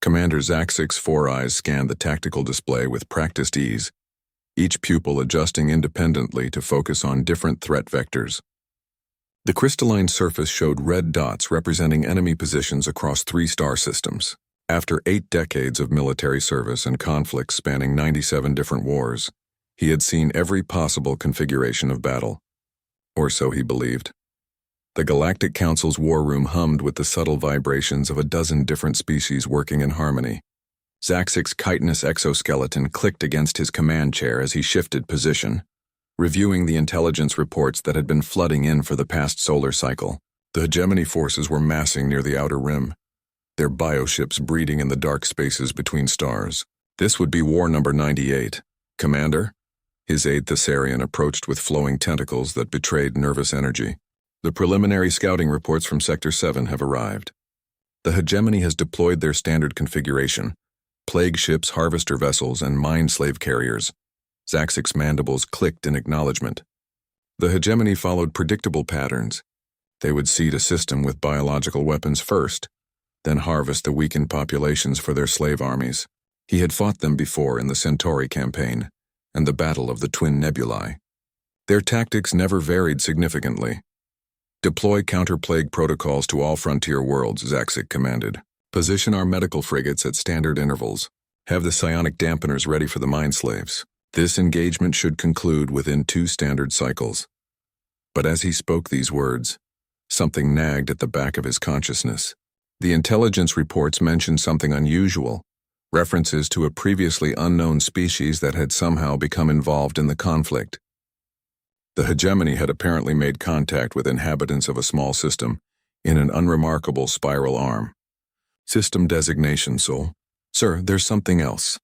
Commander Zaxix's 4 eyes scanned the tactical display with practiced ease, each pupil adjusting independently to focus on different threat vectors. The crystalline surface showed red dots representing enemy positions across 3 star systems. After 8 decades of military service and conflicts spanning 97 different wars, he had seen every possible configuration of battle. Or so he believed. The Galactic Council's war room hummed with the subtle vibrations of a dozen different species working in harmony. Zaxix's chitinous exoskeleton clicked against his command chair as he shifted position, reviewing the intelligence reports that had been flooding in for the past solar cycle. The hegemony forces were massing near the outer rim, their bioships breeding in the dark spaces between stars. This would be war number 98. Commander? His aide Thessarian approached with flowing tentacles that betrayed nervous energy. The preliminary scouting reports from Sector 7 have arrived. The hegemony has deployed their standard configuration: plague ships, harvester vessels, and mine slave carriers. Zaxix's mandibles clicked in acknowledgement. The hegemony followed predictable patterns. They would seed a system with biological weapons first, then harvest the weakened populations for their slave armies. He had fought them before in the Centauri campaign and the Battle of the Twin Nebulae. Their tactics never varied significantly. Deploy counter-plague protocols to all frontier worlds, Zaxix commanded. Position our medical frigates at standard intervals. Have the psionic dampeners ready for the mine slaves. This engagement should conclude within 2 standard cycles. But as he spoke these words, something nagged at the back of his consciousness. The intelligence reports mentioned something unusual, references to a previously unknown species that had somehow become involved in the conflict. The hegemony had apparently made contact with inhabitants of a small system in an unremarkable spiral arm. System designation, Sol. Sir, there's something else.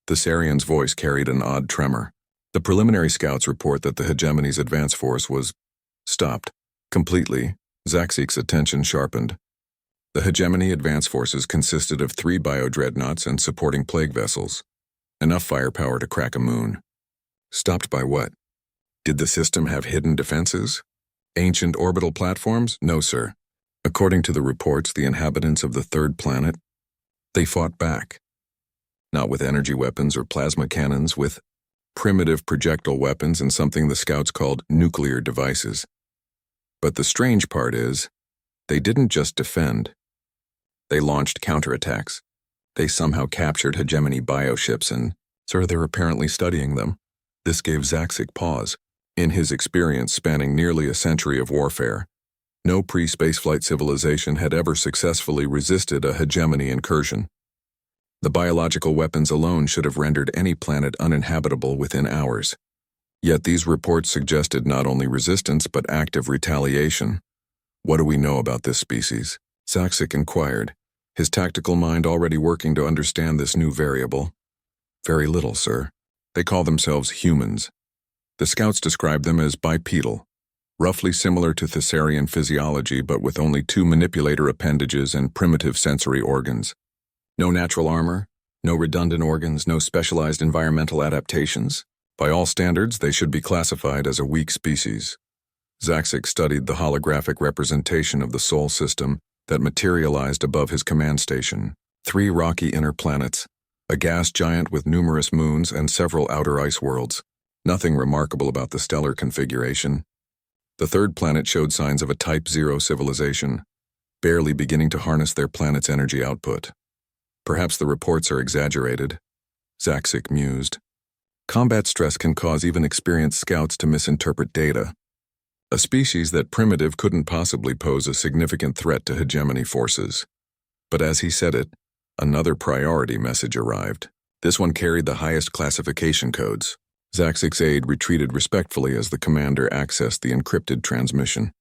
Thessarian's voice carried an odd tremor. The preliminary scouts report that the hegemony's advance force was stopped completely. Zaxix's attention sharpened. The hegemony advance forces consisted of 3 bio-dreadnoughts and supporting plague vessels. Enough firepower to crack a moon. Stopped by what? Did the system have hidden defenses? Ancient orbital platforms? No, sir. According to the reports, the inhabitants of the 3rd planet, they fought back. Not with energy weapons or plasma cannons, with primitive projectile weapons and something the scouts called nuclear devices. But the strange part is, they didn't just defend. They launched counterattacks. They somehow captured hegemony bioships and, sir, they're apparently studying them. This gave Zaxix pause. In his experience spanning nearly a century of warfare, no pre-spaceflight civilization had ever successfully resisted a hegemony incursion. The biological weapons alone should have rendered any planet uninhabitable within hours. Yet these reports suggested not only resistance but active retaliation. What do we know about this species? Zaxix inquired, his tactical mind already working to understand this new variable. Very little, sir. They call themselves humans. The scouts describe them as bipedal, roughly similar to Thessarian physiology but with only 2 manipulator appendages and primitive sensory organs. No natural armor, no redundant organs, no specialized environmental adaptations. By all standards, they should be classified as a weak species. Zaxix studied the holographic representation of the Sol system that materialized above his command station. 3 rocky inner planets, a gas giant with numerous moons and several outer ice worlds. Nothing remarkable about the stellar configuration. The 3rd planet showed signs of a Type 0 civilization, barely beginning to harness their planet's energy output. Perhaps the reports are exaggerated, Zaxix mused. Combat stress can cause even experienced scouts to misinterpret data. A species that primitive couldn't possibly pose a significant threat to hegemony forces. But as he said it, another priority message arrived. This one carried the highest classification codes. Zaxix's aide retreated respectfully as the commander accessed the encrypted transmission.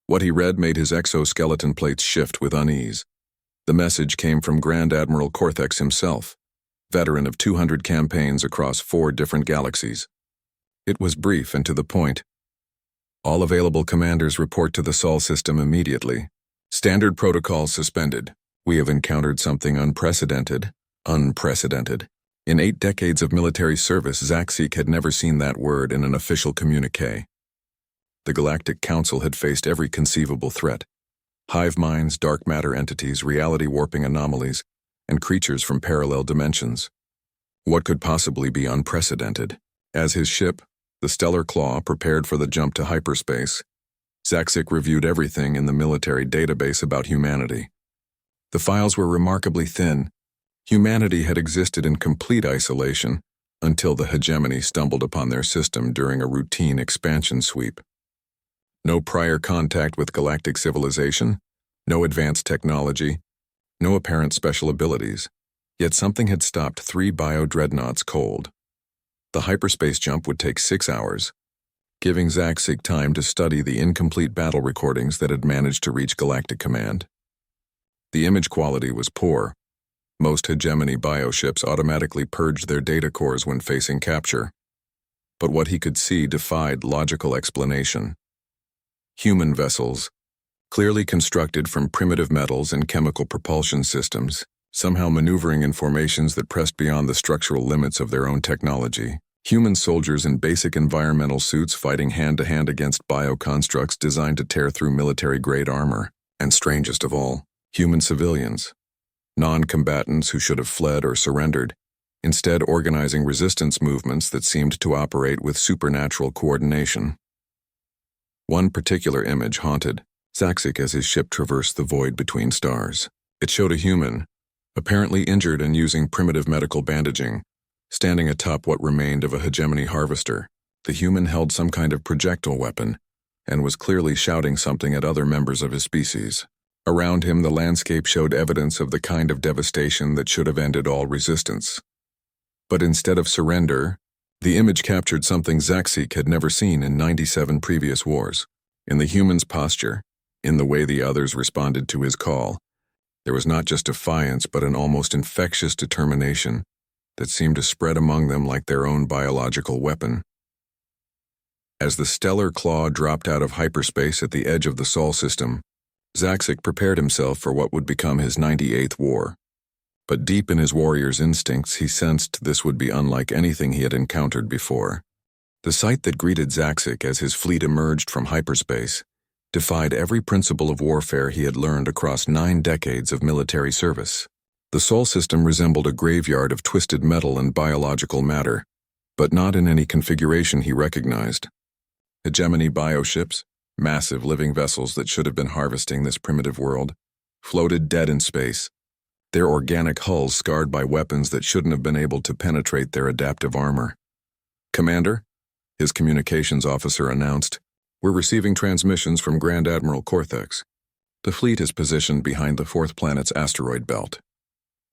What he read made his exoskeleton plates shift with unease. The message came from Grand Admiral Cortex himself, veteran of 200 campaigns across 4 different galaxies. It was brief and to the point. All available commanders report to the Sol system immediately. Standard protocols suspended. We have encountered something unprecedented. Unprecedented. In 8 decades of military service, Zaxix had never seen that word in an official communique. The Galactic Council had faced every conceivable threat. Hive minds, dark matter entities, reality warping anomalies, and creatures from parallel dimensions. What could possibly be unprecedented? As his ship, the Stellar Claw, prepared for the jump to hyperspace, Zaksik reviewed everything in the military database about humanity. The files were remarkably thin. Humanity had existed in complete isolation until the hegemony stumbled upon their system during a routine expansion sweep. No prior contact with galactic civilization, no advanced technology, no apparent special abilities. Yet something had stopped 3 bio-dreadnoughts cold. The hyperspace jump would take 6 hours, giving Zaksik time to study the incomplete battle recordings that had managed to reach Galactic Command. The image quality was poor. Most hegemony bioships automatically purged their data cores when facing capture. But what he could see defied logical explanation. Human vessels, clearly constructed from primitive metals and chemical propulsion systems, somehow maneuvering in formations that pressed beyond the structural limits of their own technology. Human soldiers in basic environmental suits fighting hand-to-hand against bioconstructs designed to tear through military-grade armor. And strangest of all, human civilians. Non-combatants who should have fled or surrendered, instead organizing resistance movements that seemed to operate with supernatural coordination. One particular image haunted Zaksik as his ship traversed the void between stars. It showed a human, apparently injured and using primitive medical bandaging, standing atop what remained of a hegemony harvester. The human held some kind of projectile weapon and was clearly shouting something at other members of his species. Around him, the landscape showed evidence of the kind of devastation that should have ended all resistance. But instead of surrender, the image captured something Zaksik had never seen in 97 previous wars. In the human's posture, in the way the others responded to his call, there was not just defiance but an almost infectious determination that seemed to spread among them like their own biological weapon. As the Stellar Claw dropped out of hyperspace at the edge of the Sol system, Zaksik prepared himself for what would become his 98th war. But deep in his warrior's instincts, he sensed this would be unlike anything he had encountered before. The sight that greeted Zaksik as his fleet emerged from hyperspace defied every principle of warfare he had learned across 9 decades of military service. The Sol system resembled a graveyard of twisted metal and biological matter, but not in any configuration he recognized. Hegemony bioships, massive living vessels that should have been harvesting this primitive world, floated dead in space, their organic hulls scarred by weapons that shouldn't have been able to penetrate their adaptive armor. "Commander," his communications officer announced, "we're receiving transmissions from Grand Admiral Cortex. The fleet is positioned behind the 4th planet's asteroid belt."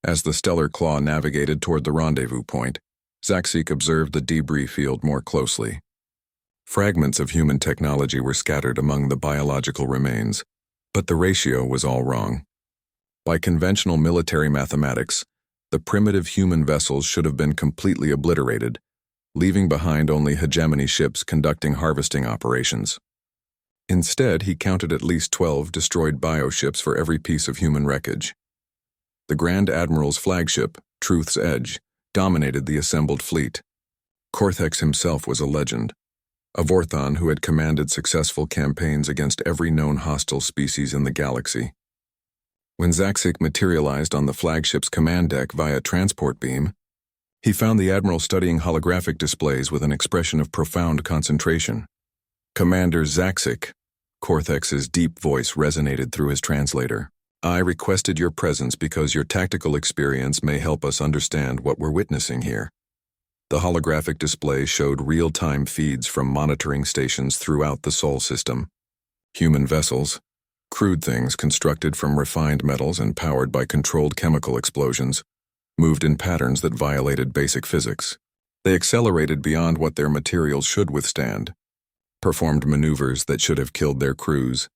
As the Stellar Claw navigated toward the rendezvous point, Zaksik observed the debris field more closely. Fragments of human technology were scattered among the biological remains, but the ratio was all wrong. By conventional military mathematics, the primitive human vessels should have been completely obliterated, leaving behind only hegemony ships conducting harvesting operations. Instead, he counted at least 12 destroyed bioships for every piece of human wreckage. The Grand Admiral's flagship, Truth's Edge, dominated the assembled fleet. Cortex himself was a legend, a Vorthon who had commanded successful campaigns against every known hostile species in the galaxy. When Zaksik materialized on the flagship's command deck via transport beam, he found the Admiral studying holographic displays with an expression of profound concentration. "Commander Zaksik," Cortex's deep voice resonated through his translator. "I requested your presence because your tactical experience may help us understand what we're witnessing here." The holographic display showed real-time feeds from monitoring stations throughout the Sol system. Human vessels, crude things constructed from refined metals and powered by controlled chemical explosions, moved in patterns that violated basic physics. They accelerated beyond what their materials should withstand, performed maneuvers that should have killed their crews,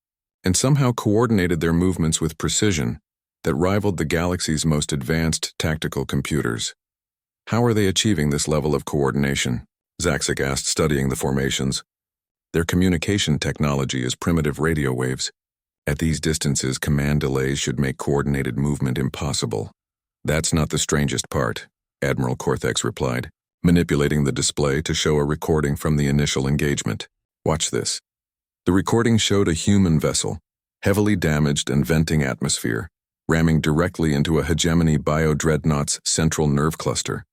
and somehow coordinated their movements with precision that rivaled the galaxy's most advanced tactical computers. "How are they achieving this level of coordination?" Zaksik asked, studying the formations. "Their communication technology is primitive radio waves. At these distances, command delays should make coordinated movement impossible." "That's not the strangest part," Admiral Cortex replied, manipulating the display to show a recording from the initial engagement. "Watch this." The recording showed a human vessel, heavily damaged and venting atmosphere, ramming directly into a hegemony bio-dreadnought's central nerve cluster.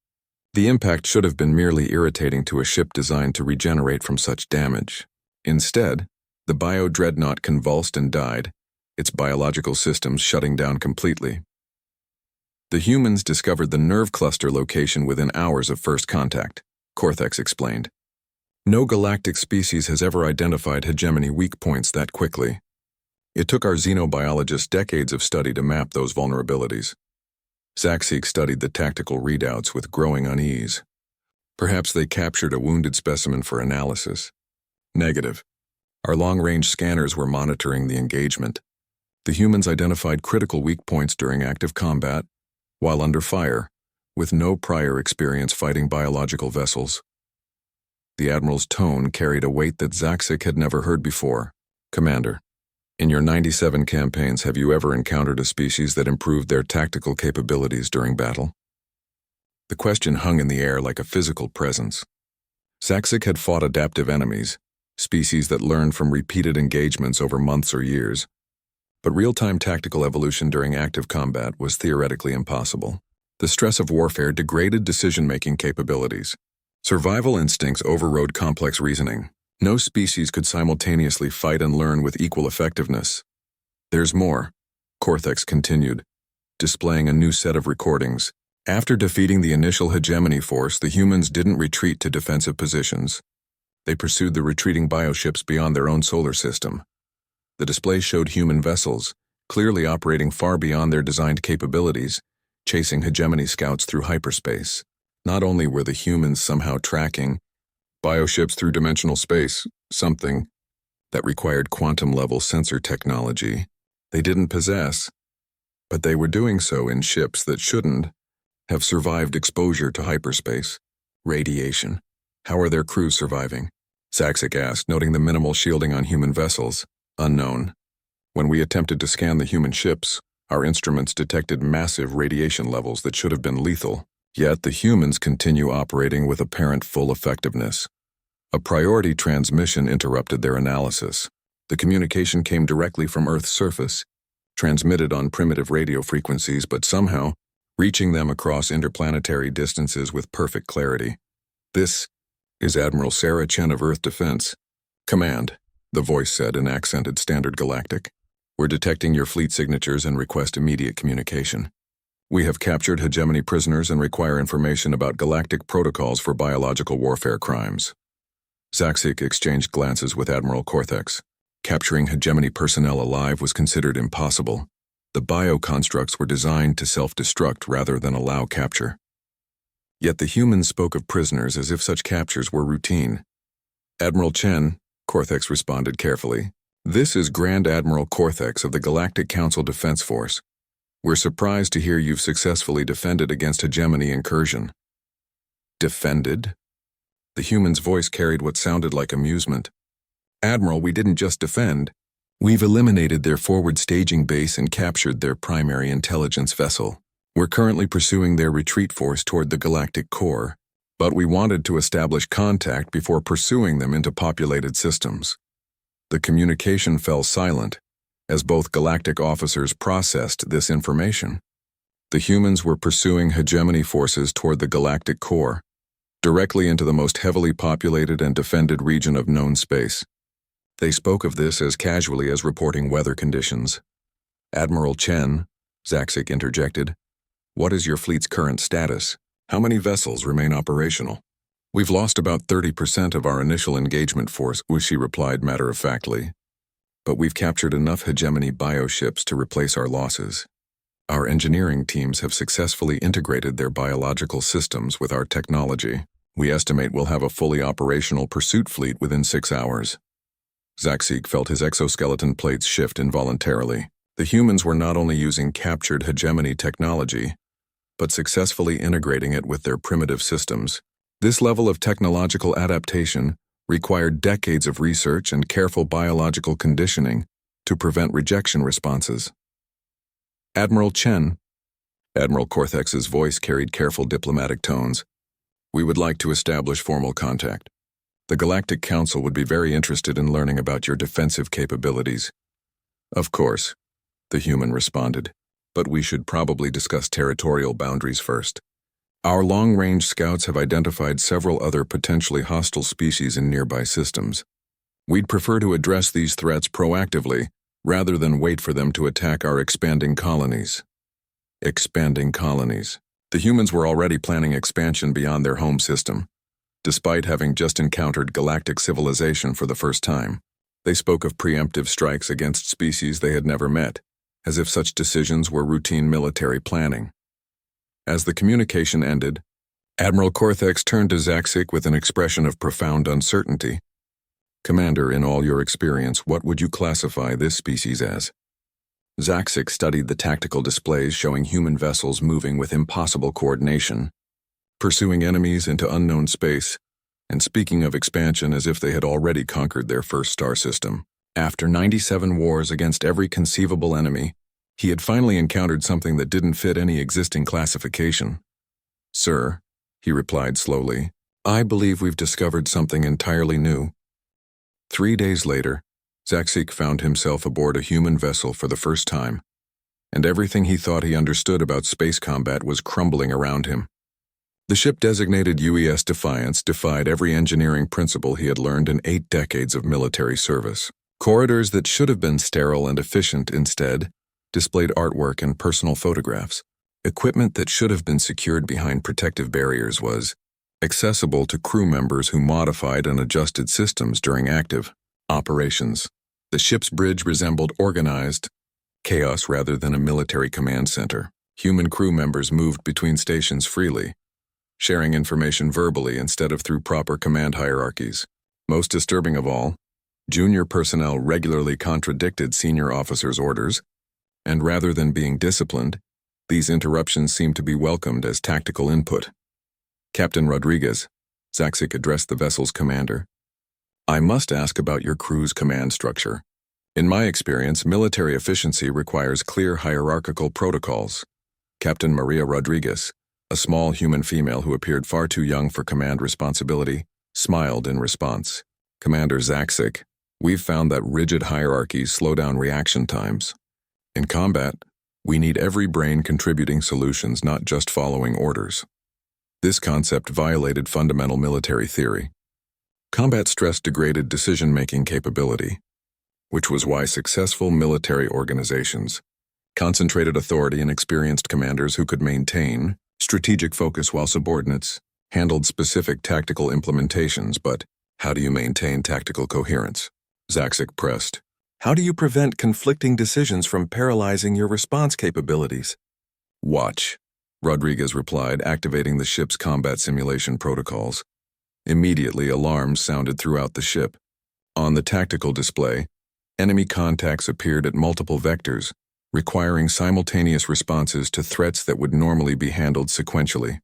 The impact should have been merely irritating to a ship designed to regenerate from such damage. Instead, the bio-dreadnought convulsed and died, its biological systems shutting down completely. The humans discovered the nerve cluster location within hours of first contact, Cortex explained. No galactic species has ever identified hegemony weak points that quickly. It took our xenobiologists decades of study to map those vulnerabilities. Zaxik studied the tactical readouts with growing unease. Perhaps they captured a wounded specimen for analysis. Negative. Our long-range scanners were monitoring the engagement. The humans identified critical weak points during active combat, while under fire, with no prior experience fighting biological vessels. The Admiral's tone carried a weight that Zaxik had never heard before. Commander, in your 97 campaigns, have you ever encountered a species that improved their tactical capabilities during battle? The question hung in the air like a physical presence. Zaxik had fought adaptive enemies, species that learned from repeated engagements over months or years. But real-time tactical evolution during active combat was theoretically impossible. The stress of warfare degraded decision-making capabilities. Survival instincts overrode complex reasoning. No species could simultaneously fight and learn with equal effectiveness. There's more, Cortex continued, displaying a new set of recordings. After defeating the initial hegemony force, the humans didn't retreat to defensive positions. They pursued the retreating bioships beyond their own solar system. The display showed human vessels, clearly operating far beyond their designed capabilities, chasing hegemony scouts through hyperspace. Not only were the humans somehow tracking bioships through dimensional space, something that required quantum-level sensor technology they didn't possess, but they were doing so in ships that shouldn't have survived exposure to hyperspace. Radiation. How are their crews surviving? Zaxik asked, noting the minimal shielding on human vessels. Unknown. When we attempted to scan the human ships, our instruments detected massive radiation levels that should have been lethal. Yet the humans continue operating with apparent full effectiveness. A priority transmission interrupted their analysis. The communication came directly from Earth's surface, transmitted on primitive radio frequencies, but somehow reaching them across interplanetary distances with perfect clarity. This is Admiral Sarah Chen of Earth Defense. Command, the voice said in accented Standard Galactic. We're detecting your fleet signatures and request immediate communication. We have captured hegemony prisoners and require information about galactic protocols for biological warfare crimes. Zaxik exchanged glances with Admiral Cortex. Capturing hegemony personnel alive was considered impossible. The bioconstructs were designed to self-destruct rather than allow capture. Yet the humans spoke of prisoners as if such captures were routine. Admiral Chen, Cortex responded carefully. This is Grand Admiral Cortex of the Galactic Council Defense Force. We're surprised to hear you've successfully defended against hegemony incursion. Defended? The human's voice carried what sounded like amusement. Admiral, we didn't just defend. We've eliminated their forward staging base and captured their primary intelligence vessel. We're currently pursuing their retreat force toward the galactic core, but we wanted to establish contact before pursuing them into populated systems. The communication fell silent as both galactic officers processed this information. The humans were pursuing hegemony forces toward the galactic core, directly into the most heavily populated and defended region of known space. They spoke of this as casually as reporting weather conditions. Admiral Chen, Zaxik interjected, what is your fleet's current status? How many vessels remain operational? We've lost about 30% of our initial engagement force, Wuxi replied matter-of-factly. But we've captured enough hegemony bioships to replace our losses. Our engineering teams have successfully integrated their biological systems with our technology. We estimate we'll have a fully operational pursuit fleet within 6 hours. Zaxik felt his exoskeleton plates shift involuntarily. The humans were not only using captured hegemony technology, but successfully integrating it with their primitive systems. This level of technological adaptation required decades of research and careful biological conditioning to prevent rejection responses. Admiral Chen, Admiral Cortex's voice carried careful diplomatic tones. We would like to establish formal contact. The Galactic Council would be very interested in learning about your defensive capabilities. Of course, the human responded. but we should probably discuss territorial boundaries first. Our long-range scouts have identified several other potentially hostile species in nearby systems. We'd prefer to address these threats proactively, rather than wait for them to attack our expanding colonies. Expanding colonies. The humans were already planning expansion beyond their home system. Despite having just encountered galactic civilization for the first time, they spoke of preemptive strikes against species they had never met, as if such decisions were routine military planning. As the communication ended, Admiral Corthex turned to Zaxik with an expression of profound uncertainty. "Commander, in all your experience, what would you classify this species as?" Zaxik studied the tactical displays showing human vessels moving with impossible coordination, pursuing enemies into unknown space, and speaking of expansion as if they had already conquered their first star system. After 97 wars against every conceivable enemy, he had finally encountered something that didn't fit any existing classification. "Sir," he replied slowly, "I believe we've discovered something entirely new." 3 days later, Zaxik found himself aboard a human vessel for the first time, and everything he thought he understood about space combat was crumbling around him. The ship designated UES Defiance defied every engineering principle he had learned in 8 decades of military service. Corridors that should have been sterile and efficient instead displayed artwork and personal photographs. Equipment that should have been secured behind protective barriers was accessible to crew members who modified and adjusted systems during active operations. The ship's bridge resembled organized chaos rather than a military command center. Human crew members moved between stations freely, sharing information verbally instead of through proper command hierarchies. Most disturbing of all, junior personnel regularly contradicted senior officers' orders, and rather than being disciplined, these interruptions seemed to be welcomed as tactical input. "Captain Rodriguez," Zaxik addressed the vessel's commander, "I must ask about your crew's command structure. In my experience, military efficiency requires clear hierarchical protocols." Captain Maria Rodriguez, a small human female who appeared far too young for command responsibility, smiled in response. "Commander Zaxik, we've found that rigid hierarchies slow down reaction times. In combat, we need every brain contributing solutions, not just following orders." This concept violated fundamental military theory. Combat stress degraded decision-making capability, which was why successful military organizations concentrated authority in experienced commanders who could maintain strategic focus while subordinates handled specific tactical implementations. But how do you maintain tactical coherence? Zaxik pressed. "How do you prevent conflicting decisions from paralyzing your response capabilities?" "Watch," Rodriguez replied, activating the ship's combat simulation protocols. Immediately, alarms sounded throughout the ship. On the tactical display, enemy contacts appeared at multiple vectors, requiring simultaneous responses to threats that would normally be handled sequentially.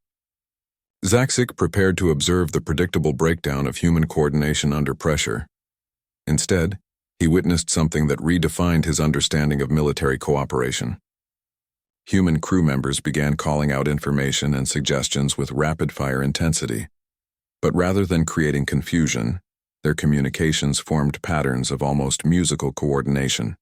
Zaxik prepared to observe the predictable breakdown of human coordination under pressure. Instead, he witnessed something that redefined his understanding of military cooperation. Human crew members began calling out information and suggestions with rapid-fire intensity. But rather than creating confusion, their communications formed patterns of almost musical coordination.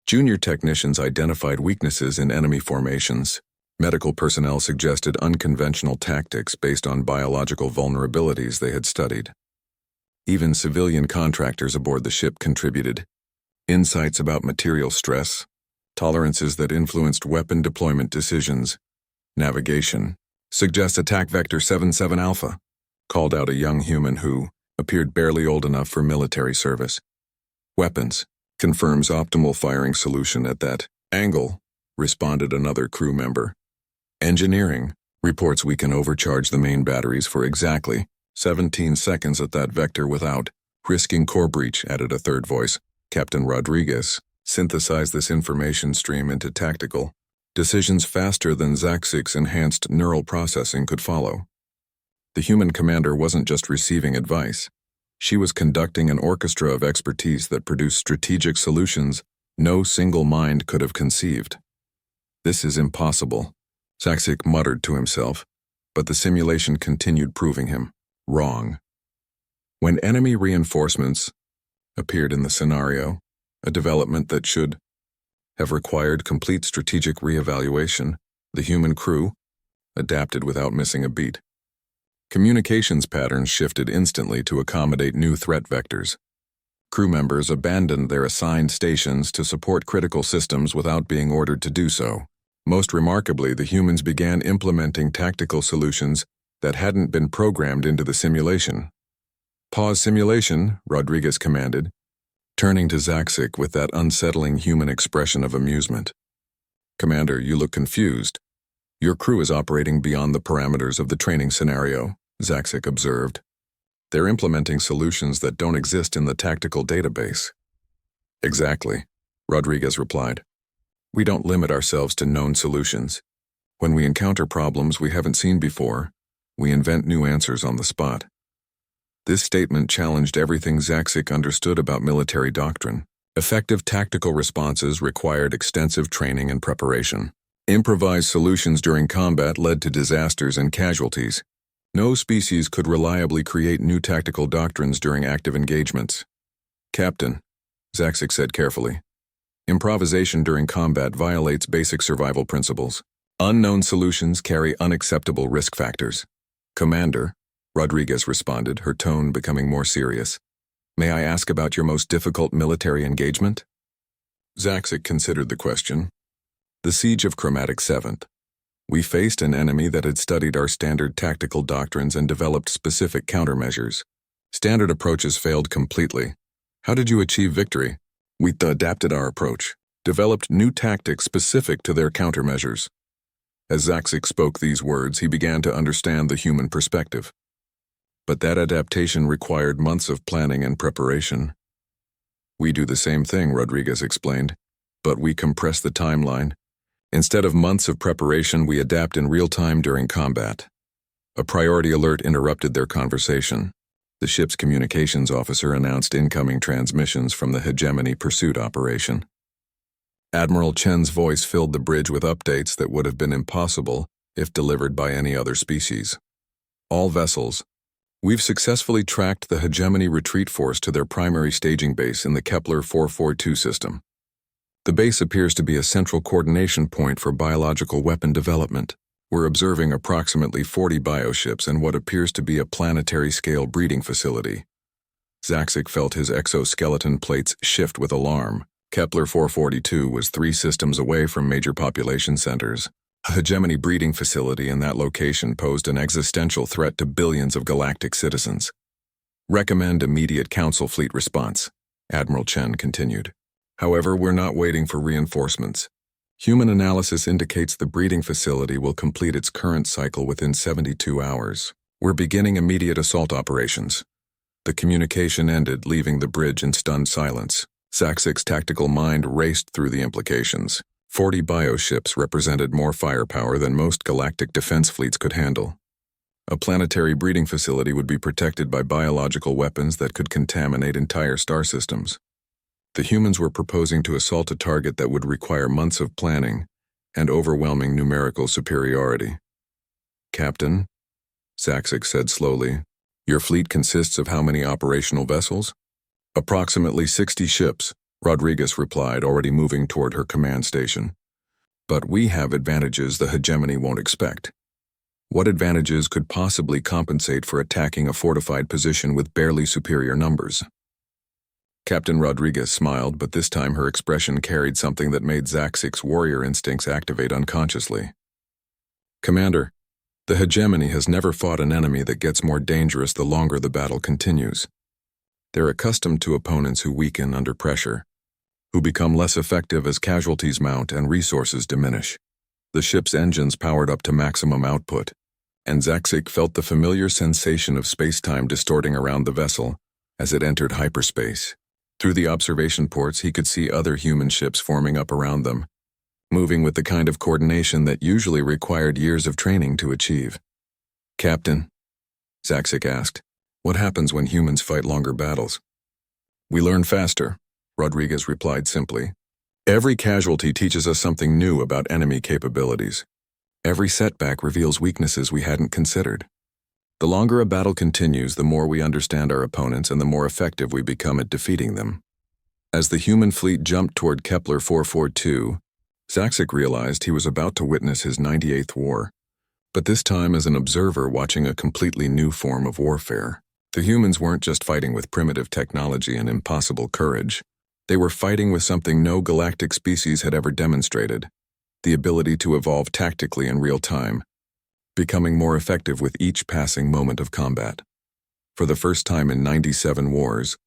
Junior technicians identified weaknesses in enemy formations. Medical personnel suggested unconventional tactics based on biological vulnerabilities they had studied. Even civilian contractors aboard the ship contributed insights about material stress, tolerances that influenced weapon deployment decisions. "Navigation. Suggest attack vector 77 Alpha," called out a young human who appeared barely old enough for military service. "Weapons. Confirms optimal firing solution at that angle," responded another crew member. "Engineering. Reports we can overcharge the main batteries for exactly 17 seconds at that vector without risking core breach," added a third voice. Captain Rodriguez synthesized this information stream into tactical decisions faster than Zaxik's enhanced neural processing could follow. The human commander wasn't just receiving advice. She was conducting an orchestra of expertise that produced strategic solutions no single mind could have conceived. "This is impossible," Zaxik muttered to himself, but the simulation continued proving him wrong. When enemy reinforcements appeared in the scenario, a development that should have required complete strategic re-evaluation. The human crew adapted without missing a beat. Communications patterns shifted instantly to accommodate new threat vectors. Crew members abandoned their assigned stations to support critical systems without being ordered to do so. Most remarkably, the humans began implementing tactical solutions that hadn't been programmed into the simulation. "Pause simulation," Rodriguez commanded, turning to Zaksik with that unsettling human expression of amusement. "Commander, you look confused. Your crew is operating beyond the parameters of the training scenario," Zaksik observed. "They're implementing solutions that don't exist in the tactical database." "Exactly," Rodriguez replied. "We don't limit ourselves to known solutions. When we encounter problems we haven't seen before, we invent new answers on the spot." This statement challenged everything Zaksik understood about military doctrine. Effective tactical responses required extensive training and preparation. Improvised solutions during combat led to disasters and casualties. No species could reliably create new tactical doctrines during active engagements. "Captain," Zaksik said carefully, "improvisation during combat violates basic survival principles. Unknown solutions carry unacceptable risk factors." "Commander," Rodriguez responded, her tone becoming more serious, "may I ask about your most difficult military engagement?" Zaksik considered the question. "The Siege of Chromatic 7th. We faced an enemy that had studied our standard tactical doctrines and developed specific countermeasures. Standard approaches failed completely. How did you achieve victory?" "We adapted our approach, developed new tactics specific to their countermeasures." As Zaksik spoke these words, he began to understand the human perspective. But that adaptation required months of planning and preparation. "We do the same thing," Rodriguez explained, "but we compress the timeline. Instead of months of preparation, we adapt in real time during combat." A priority alert interrupted their conversation. The ship's communications officer announced incoming transmissions from the Hegemony Pursuit operation. Admiral Chen's voice filled the bridge with updates that would have been impossible if delivered by any other species. "All vessels. We've successfully tracked the Hegemony retreat force to their primary staging base in the Kepler 442 system. The base appears to be a central coordination point for biological weapon development. We're observing approximately 40 bioships in what appears to be a planetary-scale breeding facility." Zaksik felt his exoskeleton plates shift with alarm. Kepler 442 was 3 systems away from major population centers. A hegemony breeding facility in that location posed an existential threat to billions of galactic citizens. "Recommend immediate Council fleet response," Admiral Chen continued. "However, we're not waiting for reinforcements. Human analysis indicates the breeding facility will complete its current cycle within 72 hours. We're beginning immediate assault operations." The communication ended, leaving the bridge in stunned silence. Zaksik's tactical mind raced through the implications. 40 bioships represented more firepower than most galactic defense fleets could handle. A planetary breeding facility would be protected by biological weapons that could contaminate entire star systems. The humans were proposing to assault a target that would require months of planning and overwhelming numerical superiority. "Captain," Zaksik said slowly, "your fleet consists of how many operational vessels?" "Approximately 60 ships," Rodriguez replied, already moving toward her command station. "But we have advantages the Hegemony won't expect." "What advantages could possibly compensate for attacking a fortified position with barely superior numbers?" Captain Rodriguez smiled, but this time her expression carried something that made Zaksik's warrior instincts activate unconsciously. "Commander, the Hegemony has never fought an enemy that gets more dangerous the longer the battle continues. They're accustomed to opponents who weaken under pressure, who become less effective as casualties mount and resources diminish." The ship's engines powered up to maximum output, and Zaksik felt the familiar sensation of space-time distorting around the vessel as it entered hyperspace. Through the observation ports, he could see other human ships forming up around them, moving with the kind of coordination that usually required years of training to achieve. "Captain," Zaksik asked, "what happens when humans fight longer battles?" "We learn faster," Rodriguez replied simply. "Every casualty teaches us something new about enemy capabilities. Every setback reveals weaknesses we hadn't considered. The longer a battle continues, the more we understand our opponents and the more effective we become at defeating them." As the human fleet jumped toward Kepler 442, Zaksik realized he was about to witness his 98th war, but this time as an observer watching a completely new form of warfare. The humans weren't just fighting with primitive technology and impossible courage. They were fighting with something no galactic species had ever demonstrated: the ability to evolve tactically in real time, becoming more effective with each passing moment of combat. For the first time in 97 wars,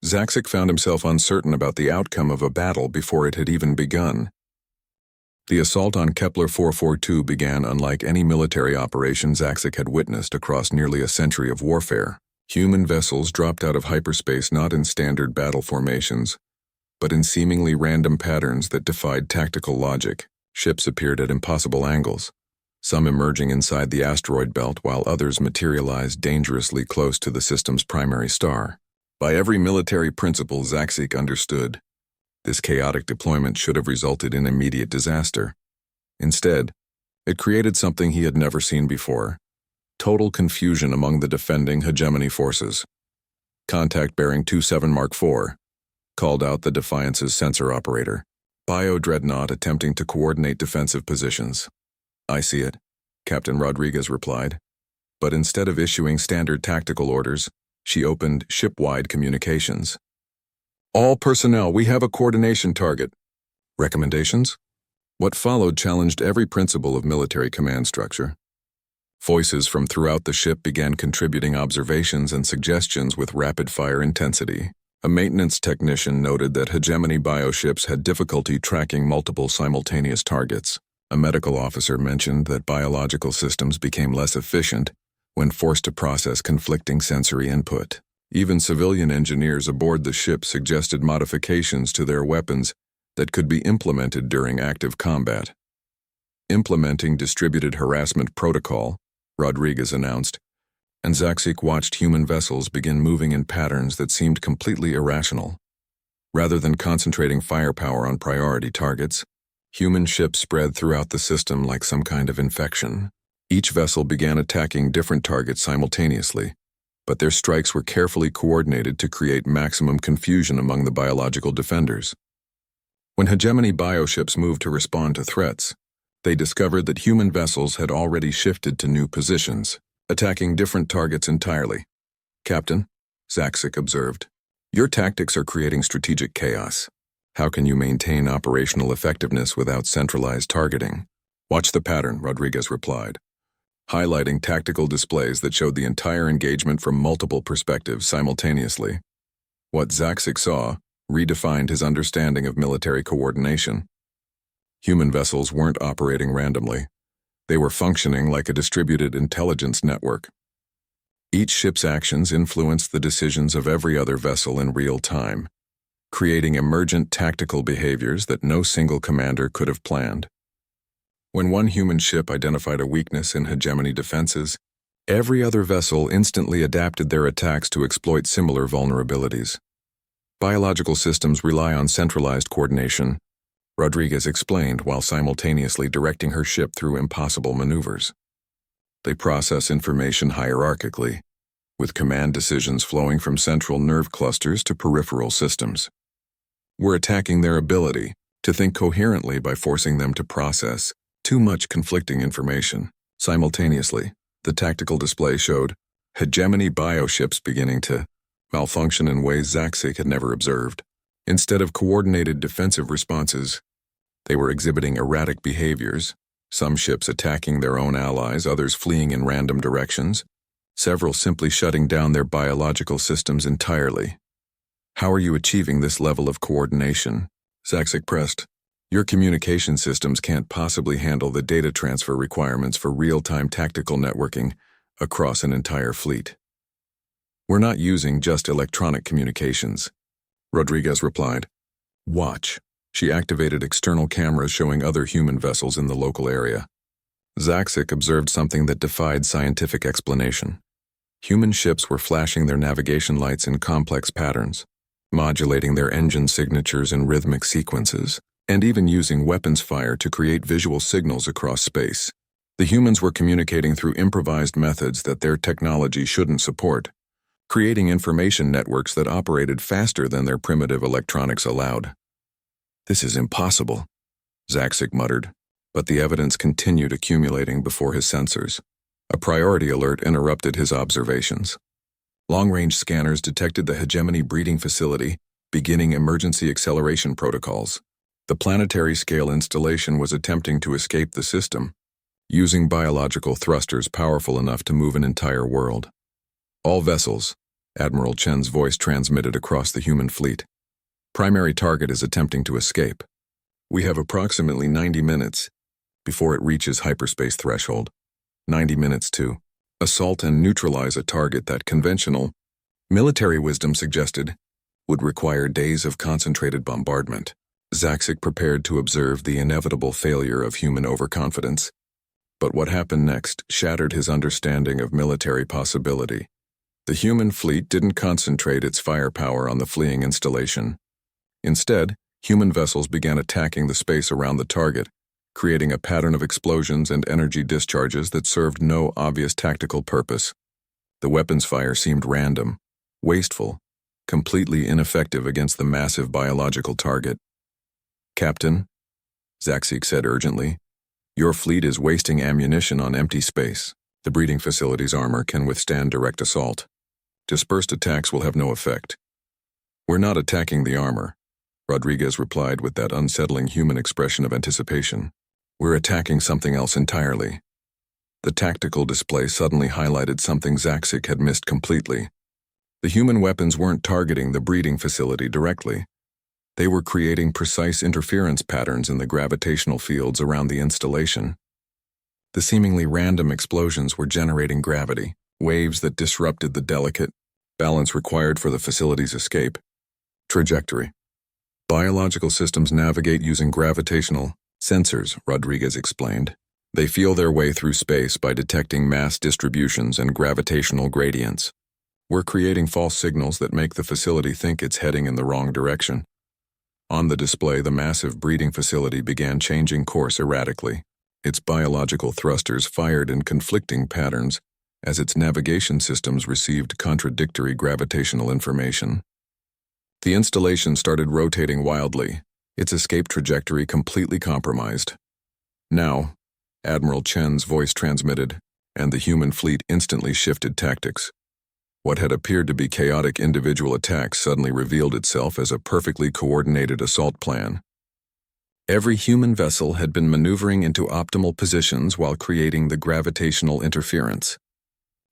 Zaksik found himself uncertain about the outcome of a battle before it had even begun. The assault on Kepler 442 began unlike any military operation Zaksik had witnessed across nearly a century of warfare. Human vessels dropped out of hyperspace not in standard battle formations, but in seemingly random patterns that defied tactical logic. Ships appeared at impossible angles, some emerging inside the asteroid belt while others materialized dangerously close to the system's primary star. By every military principle Zaksik understood, this chaotic deployment should have resulted in immediate disaster. Instead, it created something he had never seen before: total confusion among the defending hegemony forces. Contact bearing 27 Mark IV, called out the Defiance's sensor operator. Bio-dreadnought attempting to coordinate defensive positions. "I see it," Captain Rodriguez replied. But instead of issuing standard tactical orders, she opened ship-wide communications. "All personnel, we have a coordination target." Recommendations? What followed challenged every principle of military command structure. Voices from throughout the ship began contributing observations and suggestions with rapid-fire intensity. A maintenance technician noted that hegemony bioships had difficulty tracking multiple simultaneous targets. A medical officer mentioned that biological systems became less efficient when forced to process conflicting sensory input. Even civilian engineers aboard the ship suggested modifications to their weapons that could be implemented during active combat. "Implementing distributed harassment protocol," Rodriguez announced, and Zaksik watched human vessels begin moving in patterns that seemed completely irrational. Rather than concentrating firepower on priority targets, human ships spread throughout the system like some kind of infection. Each vessel began attacking different targets simultaneously, but their strikes were carefully coordinated to create maximum confusion among the biological defenders. When hegemony bioships moved to respond to threats, they discovered that human vessels had already shifted to new positions, attacking different targets entirely. "Captain," Zaksik observed, "your tactics are creating strategic chaos. How can you maintain operational effectiveness without centralized targeting?" "Watch the pattern," Rodriguez replied, highlighting tactical displays that showed the entire engagement from multiple perspectives simultaneously. What Zaksik saw redefined his understanding of military coordination. Human vessels weren't operating randomly. They were functioning like a distributed intelligence network. Each ship's actions influenced the decisions of every other vessel in real time, creating emergent tactical behaviors that no single commander could have planned. When one human ship identified a weakness in hegemony defenses, every other vessel instantly adapted their attacks to exploit similar vulnerabilities. "Biological systems rely on centralized coordination," Rodriguez explained while simultaneously directing her ship through impossible maneuvers. "They process information hierarchically, with command decisions flowing from central nerve clusters to peripheral systems. We're attacking their ability to think coherently by forcing them to process too much conflicting information." Simultaneously, the tactical display showed hegemony bioships beginning to malfunction in ways Zaksik had never observed. Instead of coordinated defensive responses, they were exhibiting erratic behaviors, some ships attacking their own allies, others fleeing in random directions, several simply shutting down their biological systems entirely. "How are you achieving this level of coordination?" Zaksik pressed. "Your communication systems can't possibly handle the data transfer requirements for real-time tactical networking across an entire fleet." "We're not using just electronic communications," Rodriguez replied. "Watch." She activated external cameras showing other human vessels in the local area. Zaksik observed something that defied scientific explanation. Human ships were flashing their navigation lights in complex patterns, modulating their engine signatures in rhythmic sequences, and even using weapons fire to create visual signals across space. The humans were communicating through improvised methods that their technology shouldn't support, creating information networks that operated faster than their primitive electronics allowed. "This is impossible," Zaxic muttered, but the evidence continued accumulating before his sensors. A priority alert interrupted his observations. Long-range scanners detected the hegemony breeding facility, beginning emergency acceleration protocols. The planetary-scale installation was attempting to escape the system, using biological thrusters powerful enough to move an entire world. "All vessels," Admiral Chen's voice transmitted across the human fleet. "Primary target is attempting to escape. We have approximately 90 minutes before it reaches hyperspace threshold. 90 minutes to assault and neutralize a target that conventional military wisdom suggested would require days of concentrated bombardment." Zaxic prepared to observe the inevitable failure of human overconfidence. But what happened next shattered his understanding of military possibility. The human fleet didn't concentrate its firepower on the fleeing installation. Instead, human vessels began attacking the space around the target, creating a pattern of explosions and energy discharges that served no obvious tactical purpose. The weapons fire seemed random, wasteful, completely ineffective against the massive biological target. "Captain," Zaxic said urgently, "your fleet is wasting ammunition on empty space. The breeding facility's armor can withstand direct assault. Dispersed attacks will have no effect." "We're not attacking the armor," Rodriguez replied with that unsettling human expression of anticipation. "We're attacking something else entirely." The tactical display suddenly highlighted something Zaxic had missed completely. The human weapons weren't targeting the breeding facility directly. They were creating precise interference patterns in the gravitational fields around the installation. The seemingly random explosions were generating gravity, waves that disrupted the delicate balance required for the facility's escape. Trajectory. "Biological systems navigate using gravitational sensors," Rodriguez explained. "They feel their way through space by detecting mass distributions and gravitational gradients. We're creating false signals that make the facility think it's heading in the wrong direction." On the display, the massive breeding facility began changing course erratically. Its biological thrusters fired in conflicting patterns as its navigation systems received contradictory gravitational information. The installation started rotating wildly, its escape trajectory completely compromised. "Now," Admiral Chen's voice transmitted, and the human fleet instantly shifted tactics. What had appeared to be chaotic individual attacks suddenly revealed itself as a perfectly coordinated assault plan. Every human vessel had been maneuvering into optimal positions while creating the gravitational interference.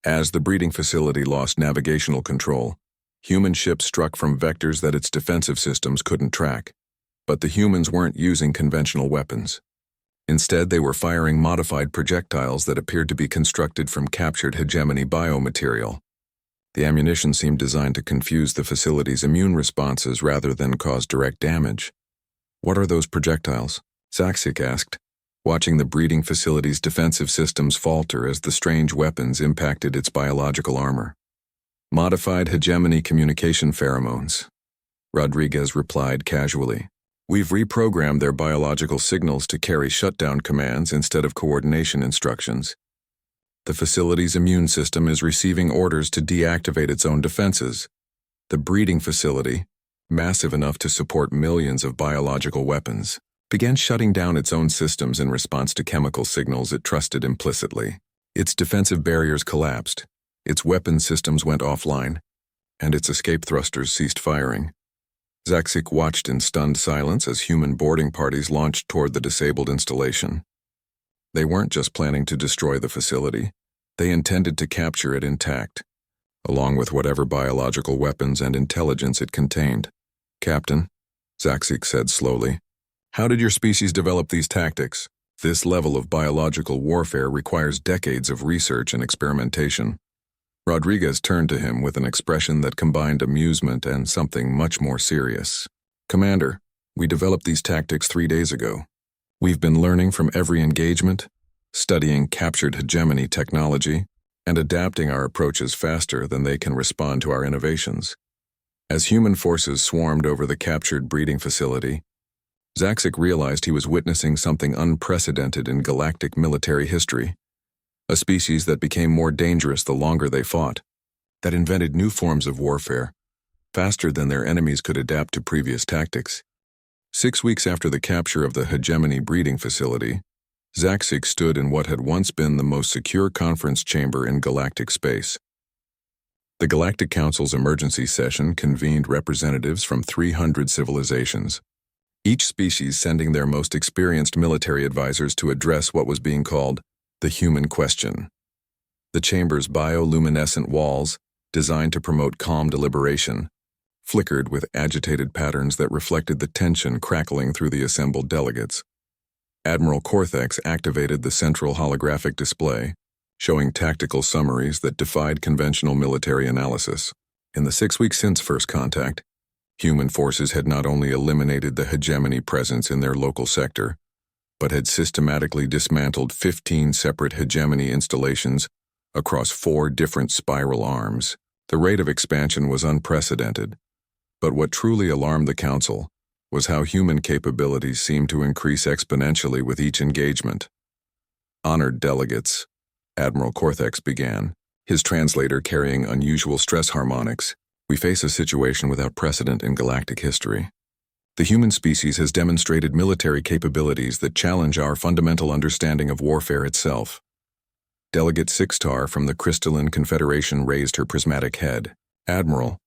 As the breeding facility lost navigational control, human ships struck from vectors that its defensive systems couldn't track. But the humans weren't using conventional weapons. Instead, they were firing modified projectiles that appeared to be constructed from captured hegemony biomaterial. The ammunition seemed designed to confuse the facility's immune responses rather than cause direct damage. "What are those projectiles?" Zaxic asked, watching the breeding facility's defensive systems falter as the strange weapons impacted its biological armor. "Modified hegemony communication pheromones," Rodriguez replied casually. "We've reprogrammed their biological signals to carry shutdown commands instead of coordination instructions. The facility's immune system is receiving orders to deactivate its own defenses. The breeding facility, massive enough to support millions of biological weapons, began shutting down its own systems in response to chemical signals it trusted implicitly. Its defensive barriers collapsed, its weapon systems went offline, and its escape thrusters ceased firing." Zaxic watched in stunned silence as human boarding parties launched toward the disabled installation. They weren't just planning to destroy the facility, they intended to capture it intact, along with whatever biological weapons and intelligence it contained. "Captain," Zaxic said slowly, "how did your species develop these tactics? This level of biological warfare requires decades of research and experimentation." Rodriguez turned to him with an expression that combined amusement and something much more serious. "Commander, we developed these tactics 3 days ago. We've been learning from every engagement, studying captured hegemony technology, and adapting our approaches faster than they can respond to our innovations." As human forces swarmed over the captured breeding facility, Zaxic realized he was witnessing something unprecedented in galactic military history. A species that became more dangerous the longer they fought. that invented new forms of warfare, faster than their enemies could adapt to previous tactics. 6 weeks after the capture of the Hegemony breeding facility, Zaxik stood in what had once been the most secure conference chamber in galactic space. The Galactic Council's emergency session convened representatives from 300 civilizations, each species sending their most experienced military advisors to address what was being called the human question. The chamber's bioluminescent walls, designed to promote calm deliberation, flickered with agitated patterns that reflected the tension crackling through the assembled delegates. Admiral Cortex activated the central holographic display, showing tactical summaries that defied conventional military analysis. In the 6 weeks since first contact, human forces had not only eliminated the hegemony presence in their local sector, but had systematically dismantled 15 separate hegemony installations across 4 different spiral arms. The rate of expansion was unprecedented, but what truly alarmed the Council was how human capabilities seemed to increase exponentially with each engagement. Honored delegates, Admiral Cortex began, his translator carrying unusual stress harmonics. We face a situation without precedent in galactic history. The human species has demonstrated military capabilities that challenge our fundamental understanding of warfare itself. Delegate Sixtar from the Crystalline Confederation raised her prismatic head. Admiral,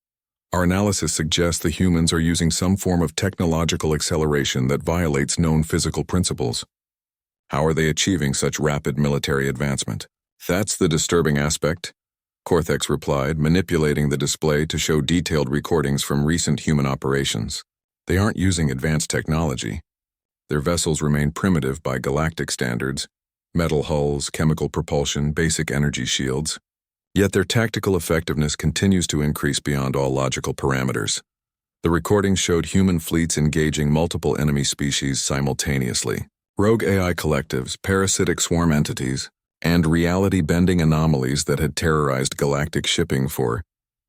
our analysis suggests the humans are using some form of technological acceleration that violates known physical principles. How are they achieving such rapid military advancement? That's the disturbing aspect, Cortex replied, manipulating the display to show detailed recordings from recent human operations. They aren't using advanced technology. Their vessels remain primitive by galactic standards, metal hulls, chemical propulsion, basic energy shields. Yet their tactical effectiveness continues to increase beyond all logical parameters. The recordings showed human fleets engaging multiple enemy species simultaneously. Rogue AI collectives, parasitic swarm entities, and reality-bending anomalies that had terrorized galactic shipping for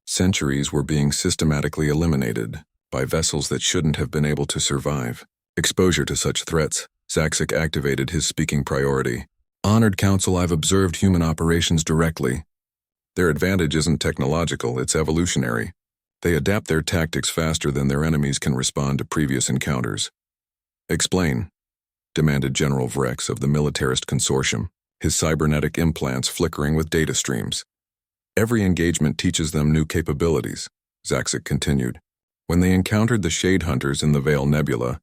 centuries were being systematically eliminated by vessels that shouldn't have been able to survive. Exposure to such threats, Zaxik activated his speaking priority. Honored Council, I've observed human operations directly. Their advantage isn't technological, it's evolutionary. They adapt their tactics faster than their enemies can respond to previous encounters. Explain, demanded General Vrex of the Militarist Consortium, his cybernetic implants flickering with data streams. Every engagement teaches them new capabilities, Zaxik continued. When they encountered the Shade Hunters in the Veil Nebula,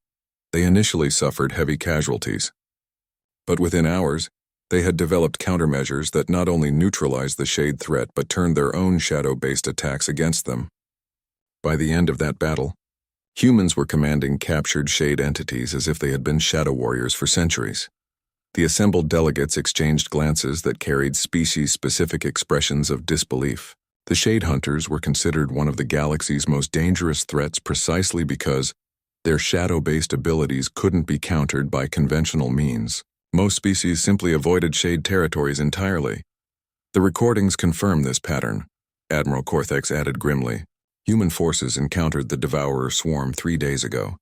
they initially suffered heavy casualties. But within hours, they had developed countermeasures that not only neutralized the Shade threat but turned their own shadow-based attacks against them. By the end of that battle, humans were commanding captured Shade entities as if they had been shadow warriors for centuries. The assembled delegates exchanged glances that carried species-specific expressions of disbelief. The Shade Hunters were considered one of the galaxy's most dangerous threats precisely because their shadow-based abilities couldn't be countered by conventional means. Most species simply avoided Shade territories entirely. The recordings confirm this pattern, Admiral Cortex added grimly. Human forces encountered the Devourer swarm 3 days ago.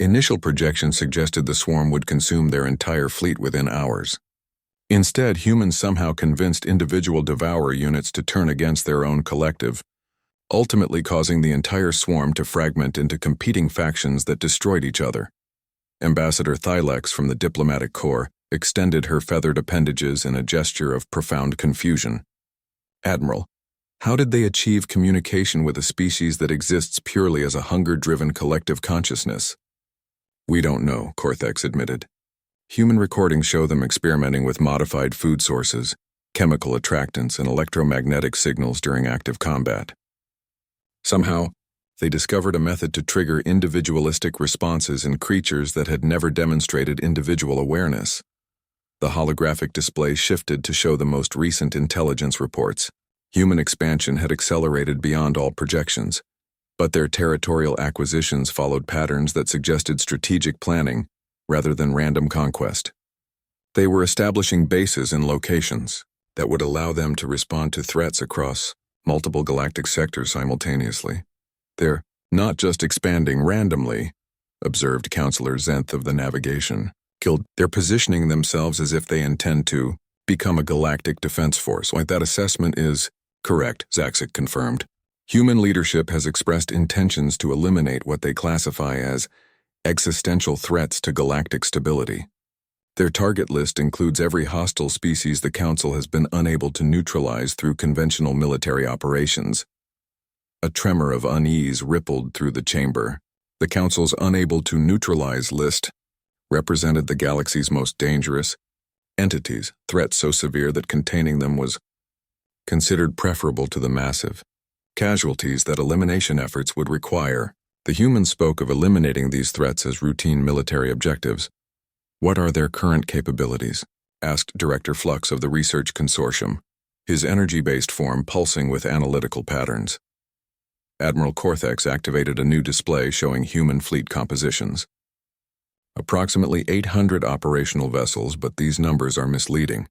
Initial projections suggested the swarm would consume their entire fleet within hours. Instead, humans somehow convinced individual Devourer units to turn against their own collective, ultimately causing the entire swarm to fragment into competing factions that destroyed each other. Ambassador Thylex from the Diplomatic Corps extended her feathered appendages in a gesture of profound confusion. Admiral, how did they achieve communication with a species that exists purely as a hunger-driven collective consciousness? We don't know, Cortex admitted. Human recordings show them experimenting with modified food sources, chemical attractants, and electromagnetic signals during active combat. Somehow, they discovered a method to trigger individualistic responses in creatures that had never demonstrated individual awareness. The holographic display shifted to show the most recent intelligence reports. Human expansion had accelerated beyond all projections, but their territorial acquisitions followed patterns that suggested strategic planning rather than random conquest. They were establishing bases in locations that would allow them to respond to threats across multiple galactic sectors simultaneously. They're not just expanding randomly, observed Counselor Zenth of the Navigation Guild. They're positioning themselves as if they intend to become a galactic defense force. That assessment is Correct, Zaxic confirmed. Human leadership has expressed intentions to eliminate what they classify as existential threats to galactic stability. Their target list includes every hostile species the Council has been unable to neutralize through conventional military operations. A tremor of unease rippled through the chamber. The Council's unable to neutralize list represented the galaxy's most dangerous entities, threats so severe that containing them was considered preferable to the massive casualties that elimination efforts would require. The humans spoke of eliminating these threats as routine military objectives. What are their current capabilities? Asked Director Flux of the Research Consortium, his energy-based form pulsing with analytical patterns. Admiral Cortex activated a new display showing human fleet compositions. Approximately 800 operational vessels, but these numbers are misleading.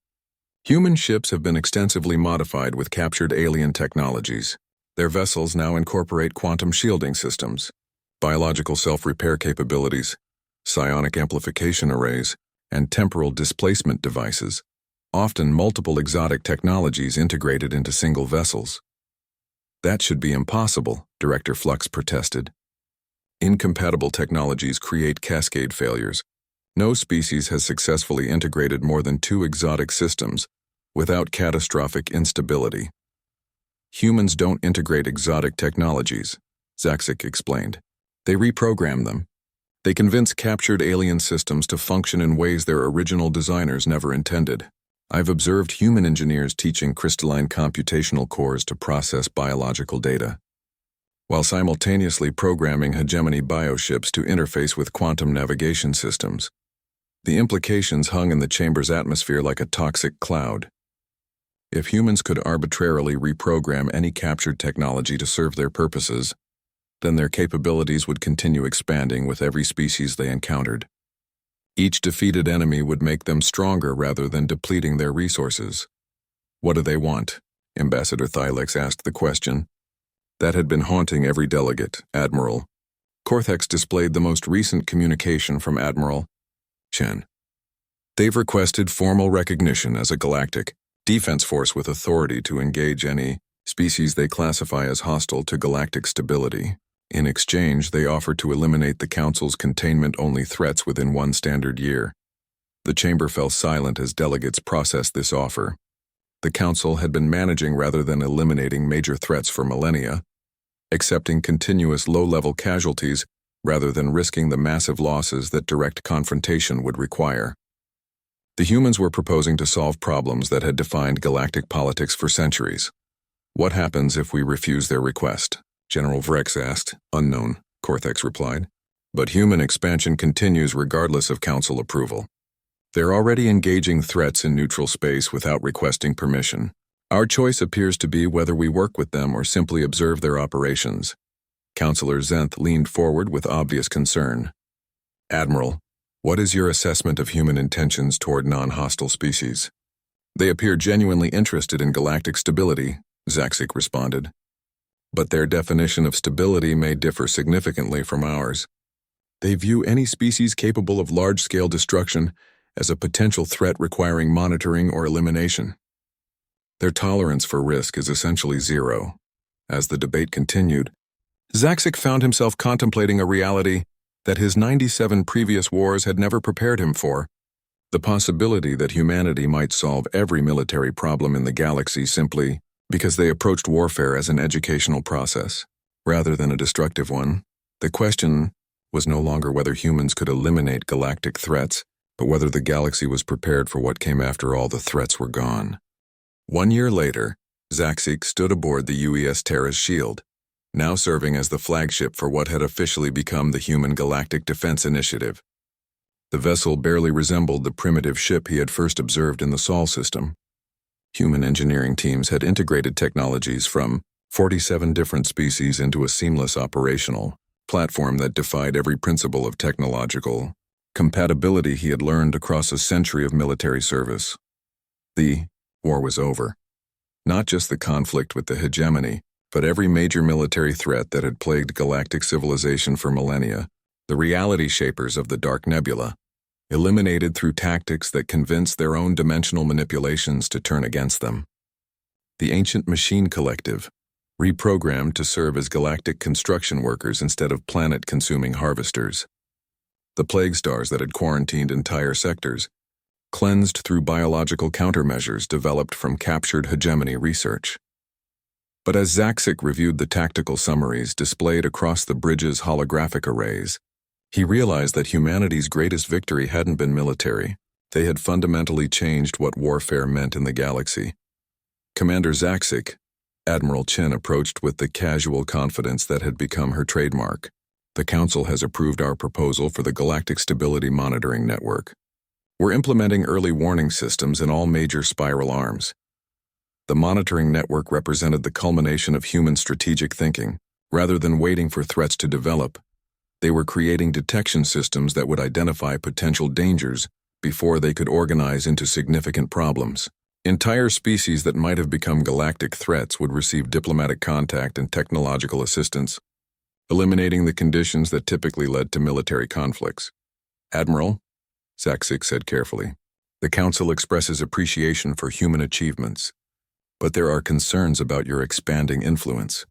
Human ships have been extensively modified with captured alien technologies. Their vessels now incorporate quantum shielding systems, biological self-repair capabilities, psionic amplification arrays, and temporal displacement devices, often multiple exotic technologies integrated into single vessels. That should be impossible, Director Flux protested. Incompatible technologies create cascade failures. No species has successfully integrated more than 2 exotic systems without catastrophic instability. Humans don't integrate exotic technologies, Zaxic explained. They reprogram them. They convince captured alien systems to function in ways their original designers never intended. I've observed human engineers teaching crystalline computational cores to process biological data, while simultaneously programming hegemony bioships to interface with quantum navigation systems. The implications hung in the chamber's atmosphere like a toxic cloud. If humans could arbitrarily reprogram any captured technology to serve their purposes, then their capabilities would continue expanding with every species they encountered. Each defeated enemy would make them stronger rather than depleting their resources. What do they want? Ambassador Thylex asked the question. That had been haunting every delegate, Admiral. Cortex displayed the most recent communication from Admiral Chen. They've requested formal recognition as a galactic defense force with authority to engage any species they classify as hostile to galactic stability. In exchange, they offer to eliminate the Council's containment-only threats within 1 standard year. The chamber fell silent as delegates processed this offer. The Council had been managing rather than eliminating major threats for millennia, accepting continuous low-level casualties rather than risking the massive losses that direct confrontation would require. The humans were proposing to solve problems that had defined galactic politics for centuries. What happens if we refuse their request? General Vrex asked. Unknown, Cortex replied. But human expansion continues regardless of Council approval. They're already engaging threats in neutral space without requesting permission. Our choice appears to be whether we work with them or simply observe their operations. Councillor Zenth leaned forward with obvious concern. Admiral, what is your assessment of human intentions toward non-hostile species? They appear genuinely interested in galactic stability, Zaxic responded. But their definition of stability may differ significantly from ours. They view any species capable of large-scale destruction as a potential threat requiring monitoring or elimination. Their tolerance for risk is essentially zero. As the debate continued, Zaxic found himself contemplating a reality that his 97 previous wars had never prepared him for: the possibility that humanity might solve every military problem in the galaxy simply because they approached warfare as an educational process, rather than a destructive one. The question was no longer whether humans could eliminate galactic threats, but whether the galaxy was prepared for what came after all the threats were gone. 1 year later, Zaxic stood aboard the UES Terra's Shield, now serving as the flagship for what had officially become the Human Galactic Defense Initiative. The vessel barely resembled the primitive ship he had first observed in the Sol system. Human engineering teams had integrated technologies from 47 different species into a seamless operational platform that defied every principle of technological compatibility he had learned across a century of military service. The war was over. Not just the conflict with the hegemony, but every major military threat that had plagued galactic civilization for millennia, the reality shapers of the Dark Nebula, eliminated through tactics that convinced their own dimensional manipulations to turn against them. the ancient machine collective, reprogrammed to serve as galactic construction workers instead of planet-consuming harvesters. The plague stars that had quarantined entire sectors, cleansed through biological countermeasures developed from captured hegemony research. But as Zaxic reviewed the tactical summaries displayed across the bridge's holographic arrays, he realized that humanity's greatest victory hadn't been military. They had fundamentally changed what warfare meant in the galaxy. Commander Zaxic, Admiral Chen approached with the casual confidence that had become her trademark. The Council has approved our proposal for the Galactic Stability Monitoring Network. We're implementing early warning systems in all major spiral arms. The monitoring network represented the culmination of human strategic thinking. Rather than waiting for threats to develop, they were creating detection systems that would identify potential dangers before they could organize into significant problems. Entire species that might have become galactic threats would receive diplomatic contact and technological assistance, eliminating the conditions that typically led to military conflicts. Admiral, Zaxic said carefully, the Council expresses appreciation for human achievements, but there are concerns about your expanding influence.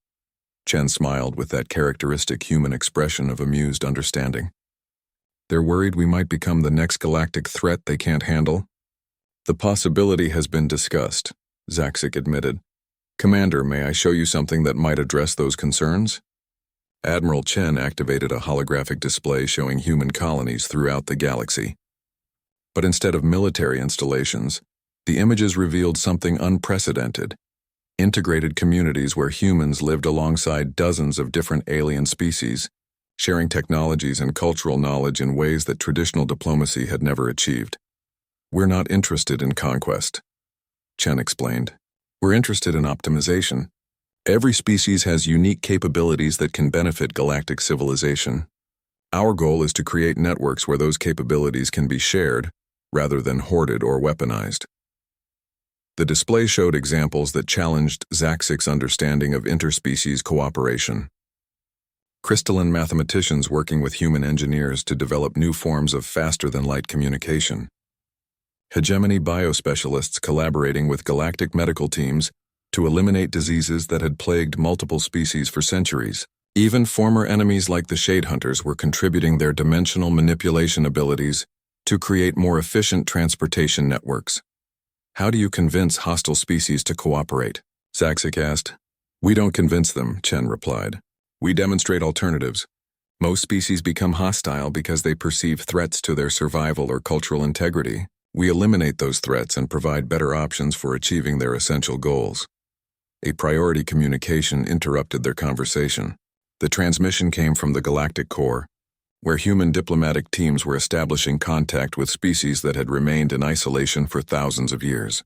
Chen smiled with that characteristic human expression of amused understanding. They're worried we might become the next galactic threat they can't handle? The possibility has been discussed, Zaxic admitted. Commander, may I show you something that might address those concerns? Admiral Chen activated a holographic display showing human colonies throughout the galaxy. But instead of military installations, the images revealed something unprecedented. Integrated communities where humans lived alongside dozens of different alien species, sharing technologies and cultural knowledge in ways that traditional diplomacy had never achieved. We're not interested in conquest, Chen explained. We're interested in optimization. Every species has unique capabilities that can benefit galactic civilization. Our goal is to create networks where those capabilities can be shared, rather than hoarded or weaponized. The display showed examples that challenged Zaxic's understanding of interspecies cooperation. Crystalline mathematicians working with human engineers to develop new forms of faster-than-light communication. Hegemony biospecialists collaborating with galactic medical teams to eliminate diseases that had plagued multiple species for centuries. Even former enemies like the Shade Hunters were contributing their dimensional manipulation abilities to create more efficient transportation networks. How do you convince hostile species to cooperate? Zaxic asked. We don't convince them, Chen replied. We demonstrate alternatives. Most species become hostile because they perceive threats to their survival or cultural integrity. We eliminate those threats and provide better options for achieving their essential goals. A priority communication interrupted their conversation. The transmission came from the galactic core, where human diplomatic teams were establishing contact with species that had remained in isolation for thousands of years.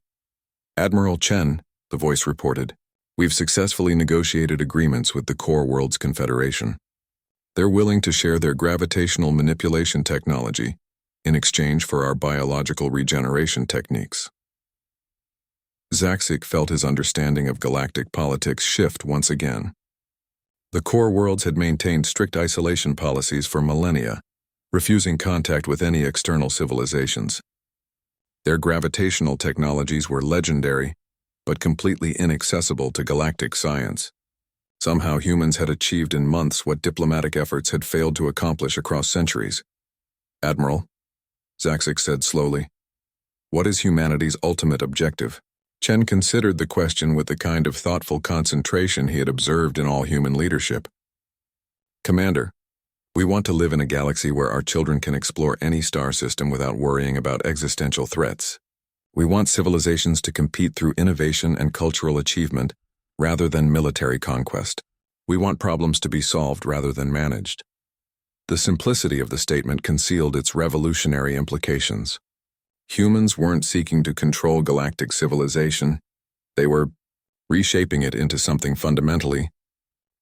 Admiral Chen, the voice reported, we've successfully negotiated agreements with the Core Worlds Confederation. They're willing to share their gravitational manipulation technology in exchange for our biological regeneration techniques. Zaxic felt his understanding of galactic politics shift once again. The Core Worlds had maintained strict isolation policies for millennia, refusing contact with any external civilizations. Their gravitational technologies were legendary, but completely inaccessible to galactic science. Somehow humans had achieved in months what diplomatic efforts had failed to accomplish across centuries. Admiral, Zaxic said slowly, what is humanity's ultimate objective? Chen considered the question with the kind of thoughtful concentration he had observed in all human leadership. Commander, we want to live in a galaxy where our children can explore any star system without worrying about existential threats. We want civilizations to compete through innovation and cultural achievement rather than military conquest. We want problems to be solved rather than managed. The simplicity of the statement concealed its revolutionary implications. Humans weren't seeking to control galactic civilization. They were reshaping it into something fundamentally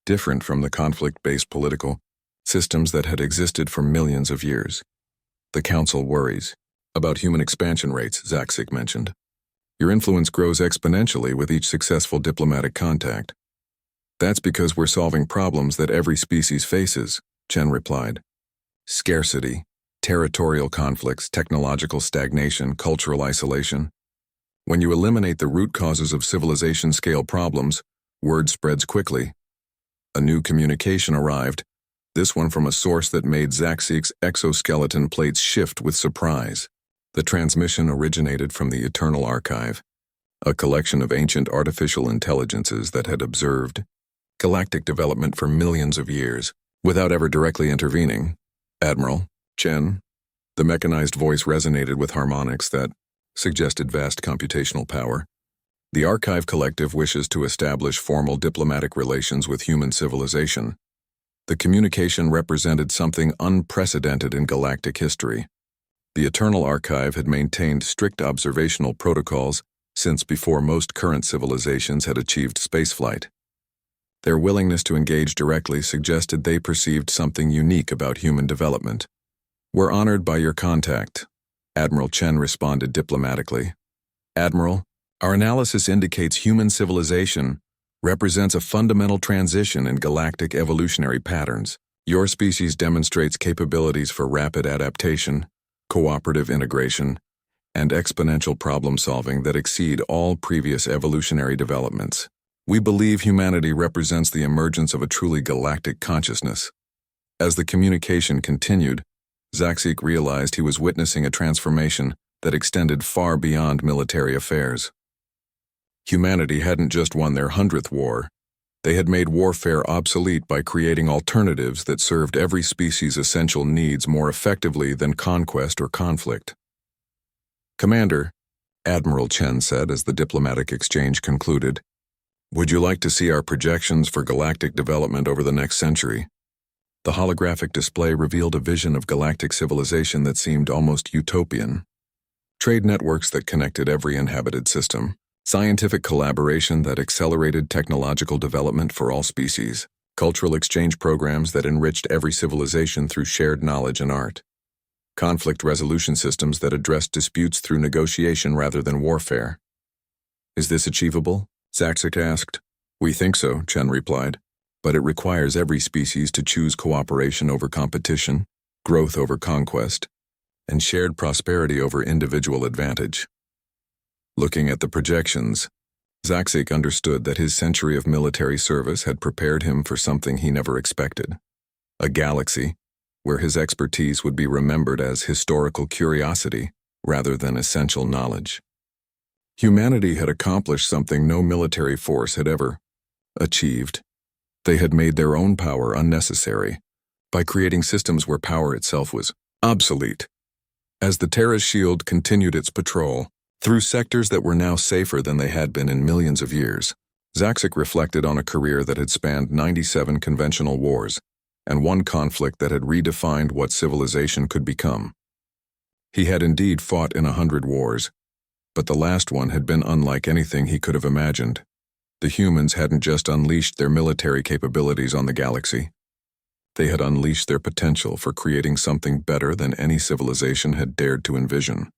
different from the conflict-based political systems that had existed for millions of years. The Council worries about human expansion rates, Zaxic mentioned. Your influence grows exponentially with each successful diplomatic contact. That's because we're solving problems that every species faces, Chen replied. Scarcity, territorial conflicts, technological stagnation, cultural isolation. When you eliminate the root causes of civilization-scale problems, word spreads quickly. A new communication arrived, this one from a source that made Zaxik's exoskeleton plates shift with surprise. The transmission originated from the Eternal Archive, a collection of ancient artificial intelligences that had observed galactic development for millions of years, without ever directly intervening. Admiral Chen. The mechanized voice resonated with harmonics that suggested vast computational power. The Archive Collective wishes to establish formal diplomatic relations with human civilization. The communication represented something unprecedented in galactic history. The Eternal Archive had maintained strict observational protocols since before most current civilizations had achieved spaceflight. Their willingness to engage directly suggested they perceived something unique about human development. "We're honored by your contact," Admiral Chen responded diplomatically. "Admiral, our analysis indicates human civilization represents a fundamental transition in galactic evolutionary patterns. Your species demonstrates capabilities for rapid adaptation, cooperative integration, and exponential problem-solving that exceed all previous evolutionary developments. We believe humanity represents the emergence of a truly galactic consciousness." As the communication continued, Zaxik realized he was witnessing a transformation that extended far beyond military affairs. Humanity hadn't just won their 100th war. They had made warfare obsolete by creating alternatives that served every species' essential needs more effectively than conquest or conflict. "Commander," Admiral Chen said as the diplomatic exchange concluded, "would you like to see our projections for galactic development over the next century?" The holographic display revealed a vision of galactic civilization that seemed almost utopian. Trade networks that connected every inhabited system, scientific collaboration that accelerated technological development for all species, cultural exchange programs that enriched every civilization through shared knowledge and art, conflict resolution systems that addressed disputes through negotiation rather than warfare. "Is this achievable?" Zaxik asked. "We think so," Chen replied. "But it requires every species to choose cooperation over competition, growth over conquest, and shared prosperity over individual advantage." Looking at the projections, Zaxik understood that his century of military service had prepared him for something he never expected. A galaxy where his expertise would be remembered as historical curiosity rather than essential knowledge. Humanity had accomplished something no military force had ever achieved. They had made their own power unnecessary by creating systems where power itself was obsolete. As the Terra's shield continued its patrol through sectors that were now safer than they had been in millions of years, Zaxik reflected on a career that had spanned 97 conventional wars and one conflict that had redefined what civilization could become. He had indeed fought in 100 wars, but the last one had been unlike anything he could have imagined. The humans hadn't just unleashed their military capabilities on the galaxy. They had unleashed their potential for creating something better than any civilization had dared to envision.